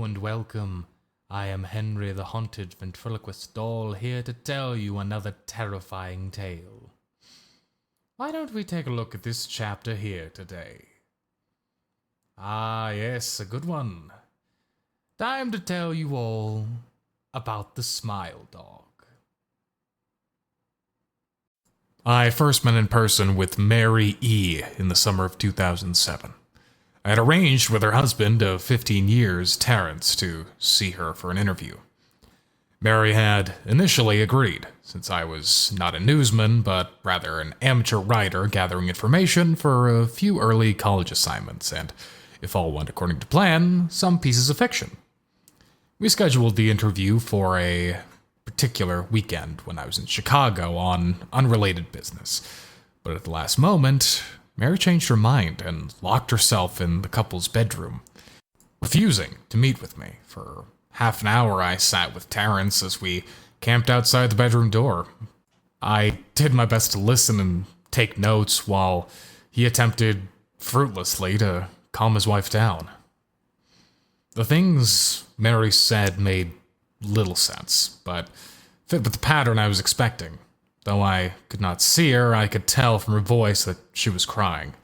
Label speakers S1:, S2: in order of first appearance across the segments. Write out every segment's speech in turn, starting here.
S1: and welcome. I am Henry the Haunted Ventriloquist Doll, here to tell you another terrifying tale. Why don't we take a look at this chapter here today? Ah, yes, a good one. Time to tell you all about the Smile Dog. I first met in person with Mary E. in the summer of 2007. I had arranged with her husband of 15 years, Terrence, to see her for an interview. Mary had initially agreed, since I was not a newsman, but rather an amateur writer gathering information for a few early college assignments, and, if all went according to plan, some pieces of fiction. We scheduled the interview for a particular weekend when I was in Chicago on unrelated business, but at the last moment, Mary changed her mind and locked herself in the couple's bedroom, refusing to meet with me. For half an hour I sat with Terrence as we camped outside the bedroom door. I did my best to listen and take notes while he attempted fruitlessly to calm his wife down. The things Mary said made little sense, but fit with the pattern I was expecting. Though I could not see her, I could tell from her voice that she was crying.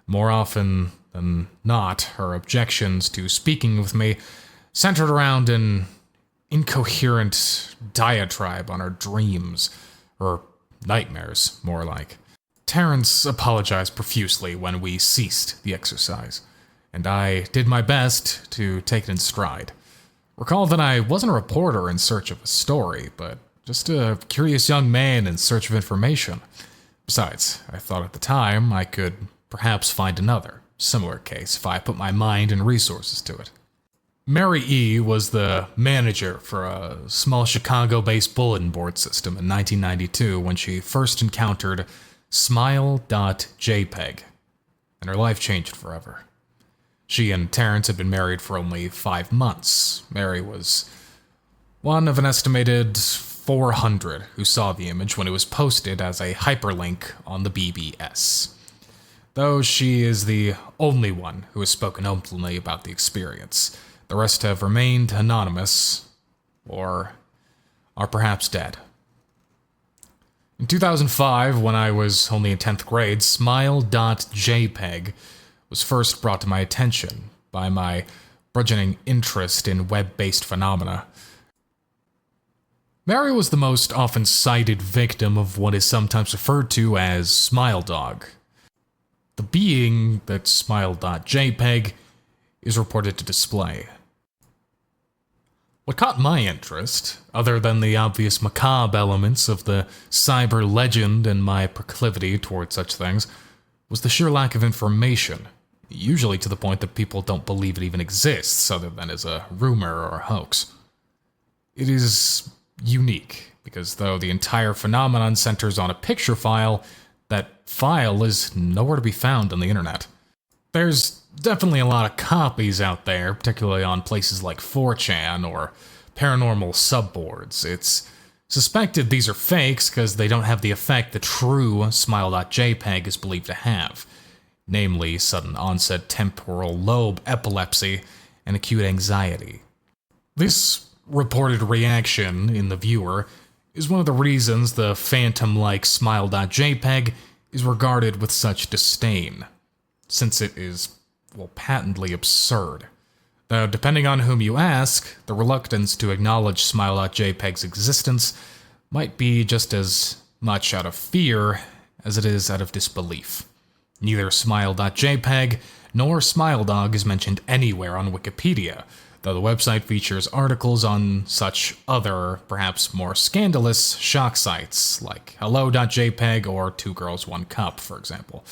S1: More often than not, her objections to speaking with me centered around an incoherent diatribe on her dreams, or nightmares, more like. Terrence apologized profusely when we ceased the exercise, and I did my best to take it in stride. Recall that I wasn't a reporter in search of a story, but just a curious young man in search of information. Besides, I thought at the time I could perhaps find another, similar case if I put my mind and resources to it. Mary E. was the manager for a small Chicago-based bulletin board system in 1992 when she first encountered Smile.jpg, and her life changed forever. She and Terrence had been married for only 5 months. Mary was one of an estimated 400 who saw the image when it was posted as a hyperlink on the BBS. Though she is the only one who has spoken openly about the experience, the rest have remained anonymous, or are perhaps dead. In 2005, when I was only in 10th grade, Smile.jpg was first brought to my attention by my burgeoning interest in web-based phenomena. Mary was the most often cited victim of what is sometimes referred to as Smile Dog, the being that Smile.jpg is reported to display. What caught my interest, other than the obvious macabre elements of the cyber legend and my proclivity toward such things, was the sheer lack of information, usually to the point that people don't believe it even exists other than as a rumor or a hoax. It is unique, because though the entire phenomenon centers on a picture file, that file is nowhere to be found on the internet. There's definitely a lot of copies out there, particularly on places like 4chan or paranormal subboards. It's suspected these are fakes because they don't have the effect the true Smile.jpg is believed to have, namely sudden onset temporal lobe epilepsy and acute anxiety. This reported reaction in the viewer is one of the reasons the phantom-like Smile.jpg is regarded with such disdain, since it is, patently absurd. Though, depending on whom you ask, the reluctance to acknowledge Smile.jpg's existence might be just as much out of fear as it is out of disbelief. Neither Smile.jpg nor SmileDog is mentioned anywhere on Wikipedia, though the website features articles on such other, perhaps more scandalous, shock sites, like Hello.jpg or Two Girls One Cup, for example.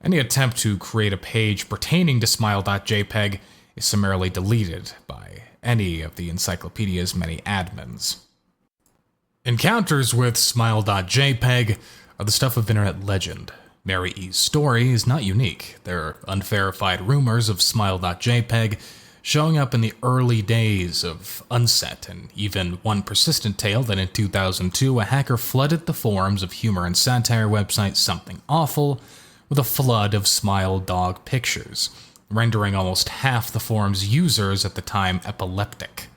S1: Any attempt to create a page pertaining to Smile.jpg is summarily deleted by any of the encyclopedia's many admins. Encounters with Smile.jpg are the stuff of internet legend. Mary E.'s story is not unique. There are unverified rumors of Smile.jpg showing up in the early days of Unset, and even one persistent tale that in 2002 a hacker flooded the forums of humor and satire website Something Awful with a flood of Smile Dog pictures, rendering almost half the forum's users at the time epileptic.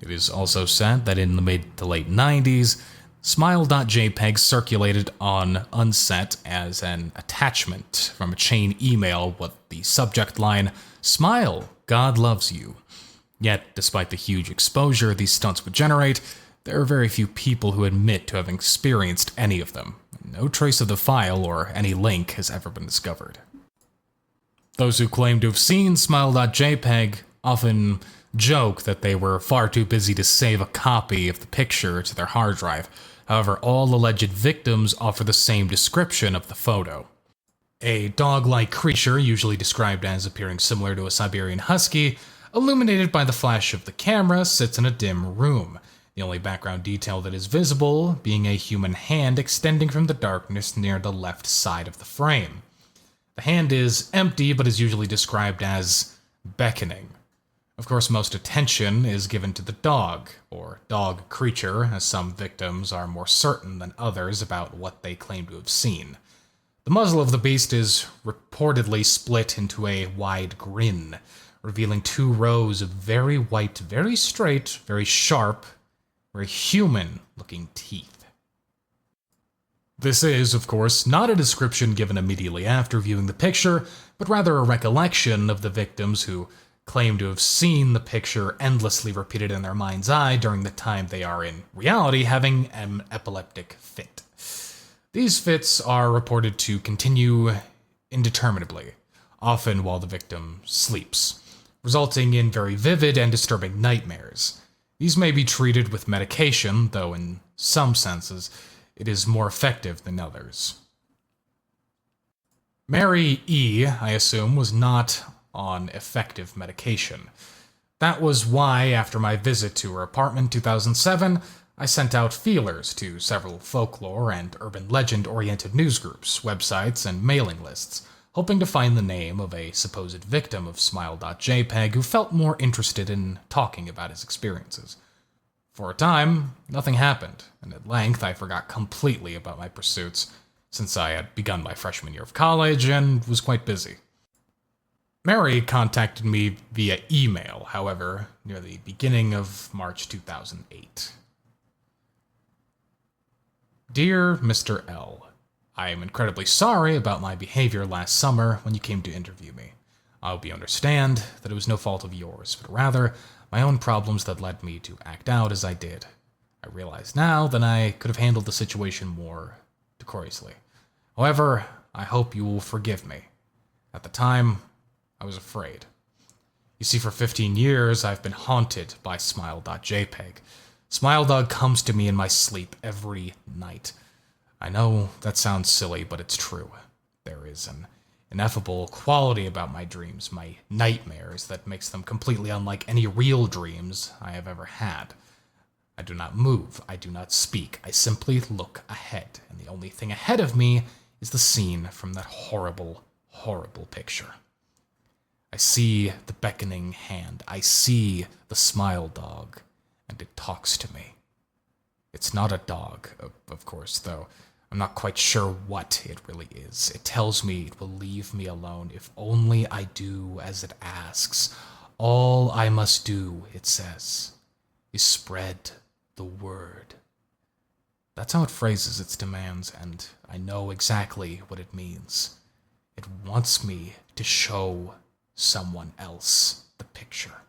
S1: It is also said that in the mid to late 90s, Smile.jpg circulated on Unset as an attachment from a chain email with the subject line, "Smile, God loves you." Yet, despite the huge exposure these stunts would generate, there are very few people who admit to having experienced any of them. No trace of the file or any link has ever been discovered. Those who claim to have seen Smile.jpg often joke that they were far too busy to save a copy of the picture to their hard drive. However, all alleged victims offer the same description of the photo. A dog-like creature, usually described as appearing similar to a Siberian husky, illuminated by the flash of the camera, sits in a dim room. The only background detail that is visible being a human hand extending from the darkness near the left side of the frame. The hand is empty, but is usually described as beckoning. Of course, most attention is given to the dog, or dog creature, as some victims are more certain than others about what they claim to have seen. The muzzle of the beast is reportedly split into a wide grin, revealing 2 rows of very white, very straight, very sharp, very human-looking teeth. This is, of course, not a description given immediately after viewing the picture, but rather a recollection of the victims who claim to have seen the picture endlessly repeated in their mind's eye during the time they are in reality having an epileptic fit. These fits are reported to continue indeterminably, often while the victim sleeps, resulting in very vivid and disturbing nightmares. These may be treated with medication, though in some senses, it is more effective than others. Mary E., I assume, was not on effective medication. That was why, after my visit to her apartment in 2007, I sent out feelers to several folklore and urban legend-oriented newsgroups, websites, and mailing lists, hoping to find the name of a supposed victim of Smile.jpg who felt more interested in talking about his experiences. For a time, nothing happened, and at length I forgot completely about my pursuits, since I had begun my freshman year of college and was quite busy. Mary contacted me via email, however, near the beginning of March 2008. Dear Mr. L., I am incredibly sorry about my behavior last summer when you came to interview me. I hope you understand that it was no fault of yours, but rather my own problems that led me to act out as I did. I realize now that I could have handled the situation more decorously. However, I hope you will forgive me. At the time, I was afraid. You see, for 15 years, I've been haunted by Smile.jpg. Smile comes to me in my sleep every night. I know that sounds silly, but it's true. There is an ineffable quality about my dreams, my nightmares, that makes them completely unlike any real dreams I have ever had. I do not move, I do not speak, I simply look ahead, and the only thing ahead of me is the scene from that horrible, horrible picture. I see the beckoning hand, I see the smile dog, and it talks to me. It's not a dog, of course, though I'm not quite sure what it really is. It tells me it will leave me alone if only I do as it asks. All I must do, it says, is spread the word. That's how it phrases its demands, and I know exactly what it means. It wants me to show someone else the picture.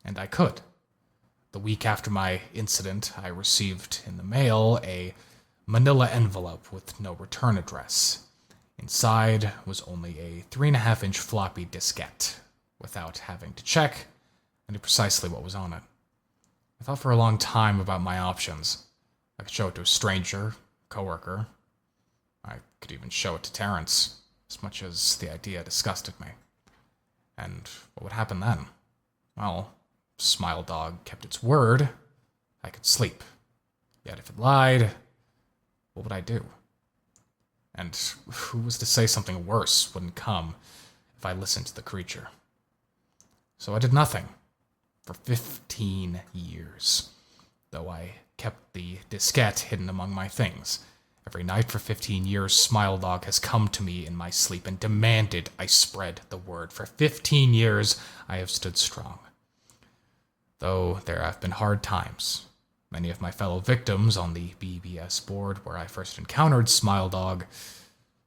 S1: And I could. The week after my incident, I received in the mail a manila envelope with no return address. Inside was only a 3.5-inch floppy diskette. Without having to check, I knew precisely what was on it. I thought for a long time about my options. I could show it to a stranger, coworker. I could even show it to Terrence, as much as the idea disgusted me. And what would happen then? Well, Smile Dog kept its word. I could sleep. Yet if it lied, what would I do? And who was to say something worse wouldn't come if I listened to the creature? So I did nothing for 15 years, though I kept the diskette hidden among my things. Every night for 15 years, Smiledog has come to me in my sleep and demanded I spread the word. For 15 years, I have stood strong. Though there have been hard times. Many of my fellow victims on the BBS board where I first encountered Smiledog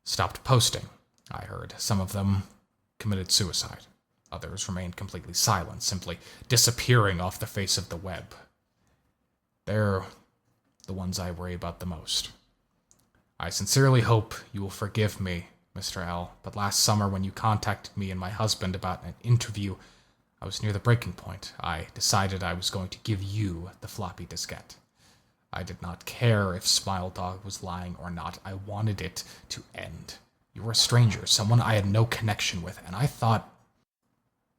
S1: stopped posting. I heard some of them committed suicide. Others remained completely silent, simply disappearing off the face of the web. They're the ones I worry about the most. I sincerely hope you will forgive me, Mr. L, but last summer when you contacted me and my husband about an interview, I was near the breaking point. I decided I was going to give you the floppy diskette. I did not care if Smiledog was lying or not. I wanted it to end. You were a stranger, someone I had no connection with, and I thought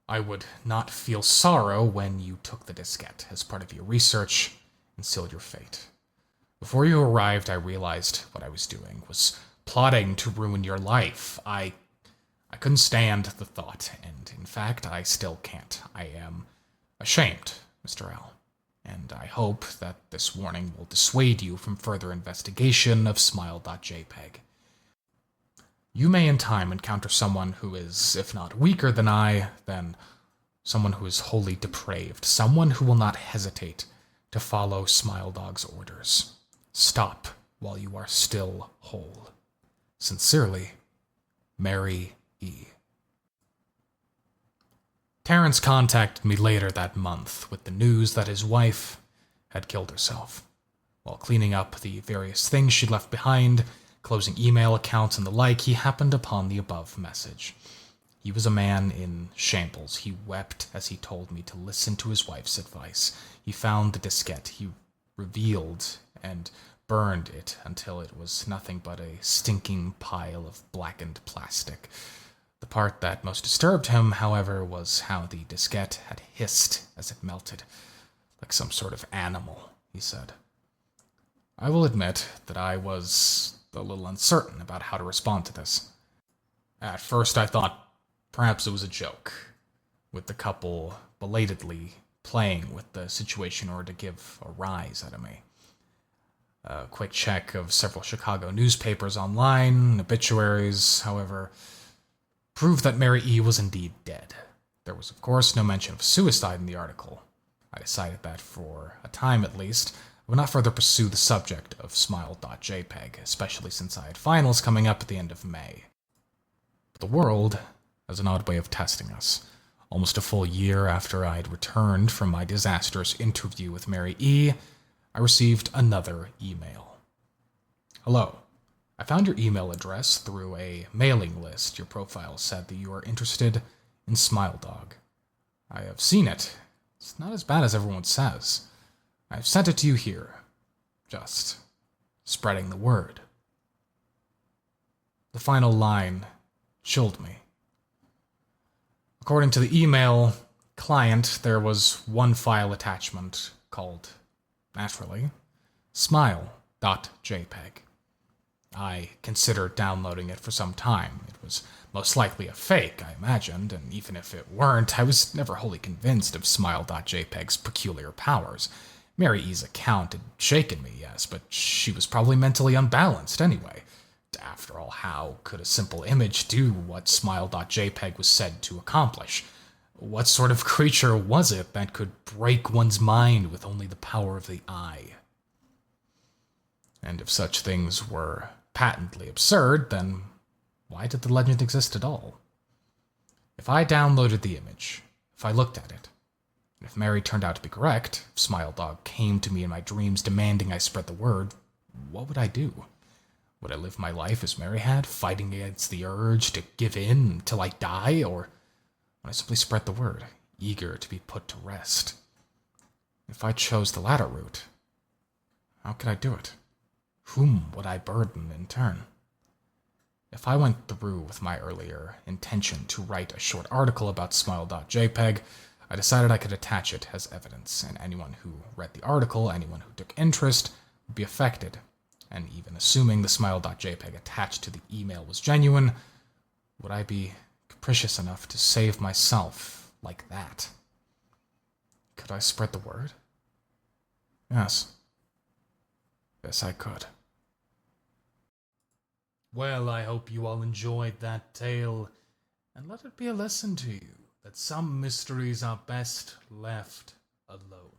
S1: I would not feel sorrow when you took the diskette as part of your research and sealed your fate. Before you arrived, I realized what I was doing was plotting to ruin your life. I couldn't stand the thought, and in fact, I still can't. I am ashamed, Mr. L, and I hope that this warning will dissuade you from further investigation of Smile.jpg. You may in time encounter someone who is, if not weaker than I, then someone who is wholly depraved, someone who will not hesitate to follow Smiledog's orders. Stop while you are still whole. Sincerely, Mary E. Terrence contacted me later that month with the news that his wife had killed herself. While cleaning up the various things she'd left behind, closing email accounts and the like, he happened upon the above message. He was a man in shambles. He wept as he told me to listen to his wife's advice. He found the diskette. He revealed and burned it until it was nothing but a stinking pile of blackened plastic. The part that most disturbed him, however, was how the diskette had hissed as it melted, like some sort of animal, he said. I will admit that I was a little uncertain about how to respond to this. At first I thought perhaps it was a joke, with the couple belatedly playing with the situation in order to give a rise out of me. A quick check of several Chicago newspapers online, obituaries, however, proved that Mary E. was indeed dead. There was, of course, no mention of suicide in the article. I decided that, for a time at least, I would not further pursue the subject of Smile.jpg, especially since I had finals coming up at the end of May. But the world has an odd way of testing us. Almost a full year after I had returned from my disastrous interview with Mary E., I received another email. Hello. I found your email address through a mailing list. Your profile said that you are interested in Smiledog. I have seen it. It's not as bad as everyone says. I've sent it to you here. Just spreading the word. The final line chilled me. According to the email client, there was one file attachment called, naturally, Smile.jpg. I considered downloading it for some time. It was most likely a fake, I imagined, and even if it weren't, I was never wholly convinced of Smile.jpg's peculiar powers. Mary E.'s account had shaken me, yes, but she was probably mentally unbalanced anyway. After all, how could a simple image do what Smile.jpg was said to accomplish? What sort of creature was it that could break one's mind with only the power of the eye? And if such things were patently absurd, then why did the legend exist at all? If I downloaded the image, if I looked at it, and if Mary turned out to be correct, if Smiledog came to me in my dreams demanding I spread the word, what would I do? Would I live my life as Mary had, fighting against the urge to give in until I die, or would I simply spread the word, eager to be put to rest? If I chose the latter route, how could I do it? Whom would I burden in turn? If I went through with my earlier intention to write a short article about Smile.jpg, I decided I could attach it as evidence, and anyone who read the article, anyone who took interest, would be affected. And even assuming the Smile.jpg attached to the email was genuine, would I be capricious enough to save myself like that? Could I spread the word? Yes. Yes, I could. Well, I hope you all enjoyed that tale, and let it be a lesson to you that some mysteries are best left alone.